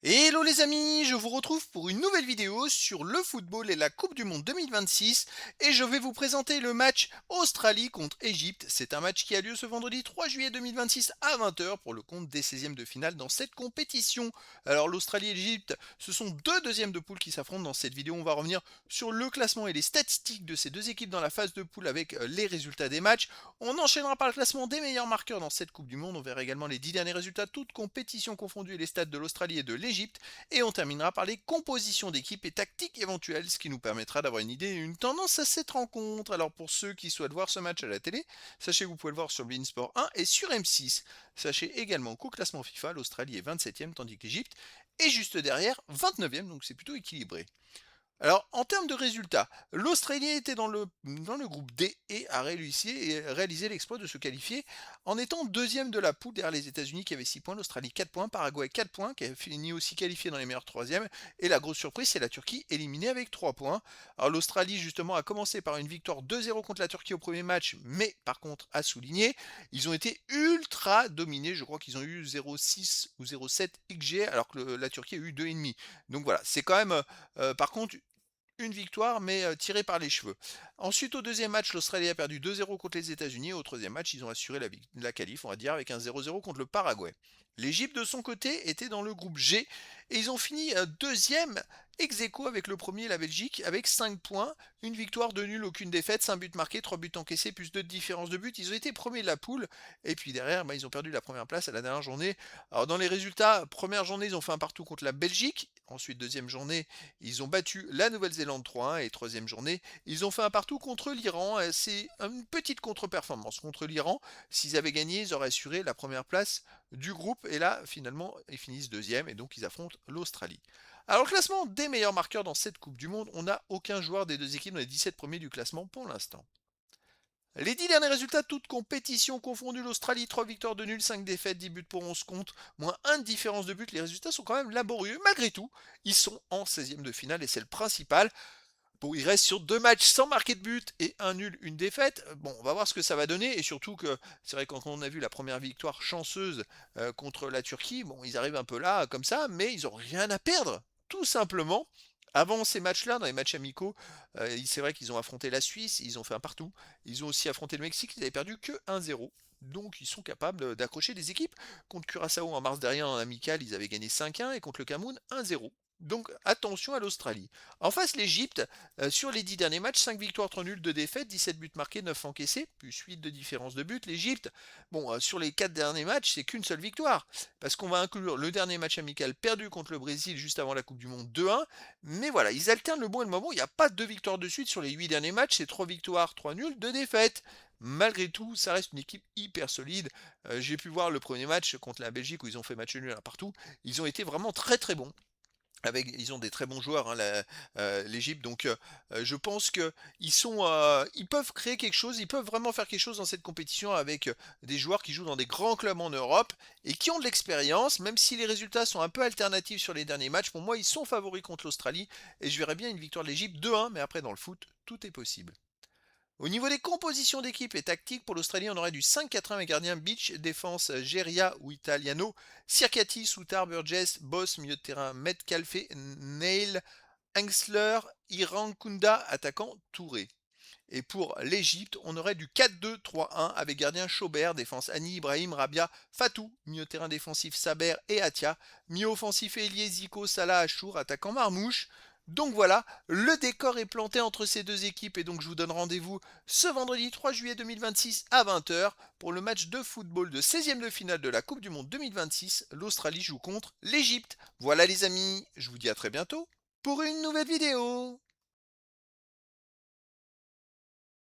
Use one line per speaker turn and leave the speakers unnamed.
Hello les amis, je vous retrouve pour une nouvelle vidéo sur le football et la Coupe du Monde 2026 et je vais vous présenter le match Australie contre Égypte. C'est un match qui a lieu ce vendredi 3 juillet 2026 à 20h pour le compte des 16e de finale dans cette compétition. Alors l'Australie et l'Égypte, ce sont deux deuxièmes de poule qui s'affrontent. Dans cette vidéo, on va revenir sur le classement et les statistiques de ces deux équipes dans la phase de poule avec les résultats des matchs. On enchaînera par le classement des meilleurs marqueurs dans cette Coupe du Monde. On verra également les 10 derniers résultats, toutes compétitions confondues et les stats de l'Australie et de l'Égypte. Et on terminera par les compositions d'équipes et tactiques éventuelles, ce qui nous permettra d'avoir une idée et une tendance à cette rencontre. Alors pour ceux qui souhaitent voir ce match à la télé, sachez que vous pouvez le voir sur Beansport 1 et sur M6. Sachez également qu'au classement FIFA, l'Australie est 27e tandis que l'Égypte est juste derrière 29e, donc c'est plutôt équilibré. Alors, en termes de résultats, l'Australie était dans le groupe D et a réalisé l'exploit de se qualifier en étant deuxième de la poule derrière les États-Unis qui avaient 6 points, l'Australie 4 points, Paraguay 4 points, qui a fini aussi qualifié dans les meilleurs troisièmes. Et la grosse surprise, c'est la Turquie éliminée avec 3 points. Alors, l'Australie, justement, a commencé par une victoire 2-0 contre la Turquie au premier match, mais par contre, à souligner, ils ont été ultra dominés. Je crois qu'ils ont eu 0,6 ou 0,7 XG, alors que la Turquie a eu 2,5. Donc voilà, c'est quand même, par contre, une victoire, mais tirée par les cheveux. Ensuite, au deuxième match, l'Australie a perdu 2-0 contre les États-Unis. Au troisième match, ils ont assuré la qualif, on va dire, avec un 0-0 contre le Paraguay. L'Égypte, de son côté, était dans le groupe G et ils ont fini deuxième ex aequo avec le premier, la Belgique, avec 5 points, une victoire, de nul, aucune défaite, 5 buts marqués, 3 buts encaissés, plus 2 de différence de but. Ils ont été premiers de la poule et puis derrière, ils ont perdu la première place à la dernière journée. Alors dans les résultats, première journée, ils ont fait un partout contre la Belgique. Ensuite, deuxième journée, ils ont battu la Nouvelle-Zélande 3-1 et troisième journée, ils ont fait un partout contre l'Iran. C'est une petite contre-performance contre l'Iran. S'ils avaient gagné, ils auraient assuré la première place du groupe. Et là, finalement, ils finissent deuxième et donc ils affrontent l'Australie. Alors, le classement des meilleurs marqueurs dans cette Coupe du Monde, on n'a aucun joueur des deux équipes dans les 17 premiers du classement pour l'instant. Les 10 derniers résultats, toutes compétitions confondues, l'Australie, 3 victoires de nul, 5 défaites, 10 buts pour 11 comptes, moins 1 de différence de but. Les résultats sont quand même laborieux. Malgré tout, ils sont en 16e de finale et c'est le principal. Bon, il reste sur 2 matchs sans marquer de but et un nul, une défaite. Bon, on va voir ce que ça va donner. Et surtout que c'est vrai que quand on a vu la première victoire chanceuse contre la Turquie, bon, ils arrivent un peu là comme ça, mais ils n'ont rien à perdre. Tout simplement. Avant ces matchs-là, dans les matchs amicaux, c'est vrai qu'ils ont affronté la Suisse, ils ont fait un partout. Ils ont aussi affronté le Mexique, ils n'avaient perdu que 1-0. Donc ils sont capables d'accrocher des équipes. Contre Curaçao en mars dernier en amical, ils avaient gagné 5-1 et contre le Cameroun 1-0. Donc attention à l'Australie. En face, l'Égypte, sur les 10 derniers matchs, 5 victoires, 3 nuls, 2 défaites, 17 buts marqués, 9 encaissés, plus 8 de différence de but. L'Égypte, bon, sur les 4 derniers matchs, c'est qu'une seule victoire. Parce qu'on va inclure le dernier match amical perdu contre le Brésil juste avant la Coupe du Monde 2-1. Mais voilà, ils alternent le bon et le moment. Il n'y a pas de victoire de suite sur les 8 derniers matchs. C'est 3 victoires, 3 nuls, 2 défaites. Malgré tout, ça reste une équipe hyper solide. J'ai pu voir le premier match contre la Belgique où ils ont fait match nul à partout. Ils ont été vraiment très très bons. Ils ont des très bons joueurs, hein, l'Égypte, donc je pense que ils peuvent créer quelque chose, ils peuvent vraiment faire quelque chose dans cette compétition avec des joueurs qui jouent dans des grands clubs en Europe et qui ont de l'expérience, même si les résultats sont un peu alternatifs sur les derniers matchs. Pour moi, ils sont favoris contre l'Australie et je verrais bien une victoire de l'Égypte 2-1, mais après dans le foot, tout est possible. Au niveau des compositions d'équipe et tactiques, pour l'Australie, on aurait du 5-4-1 avec gardien Beach, défense Geria ou Italiano, Circati, Soutar, Burgess, Boss, milieu de terrain Metcalfe, Neil, Engsler, Irankunda, attaquant Touré. Et pour l'Égypte, on aurait du 4-2-3-1 avec gardien Chaubert, défense Annie, Ibrahim, Rabia, Fatou, milieu de terrain défensif Saber et Atia, milieu offensif Elie, Zico, Salah, Achour, attaquant Marmouche. Donc voilà, le décor est planté entre ces deux équipes et donc je vous donne rendez-vous ce vendredi 3 juillet 2026 à 20h pour le match de football de 16e de finale de la Coupe du Monde 2026. L'Australie joue contre l'Égypte. Voilà les amis, je vous dis à très bientôt pour une nouvelle vidéo.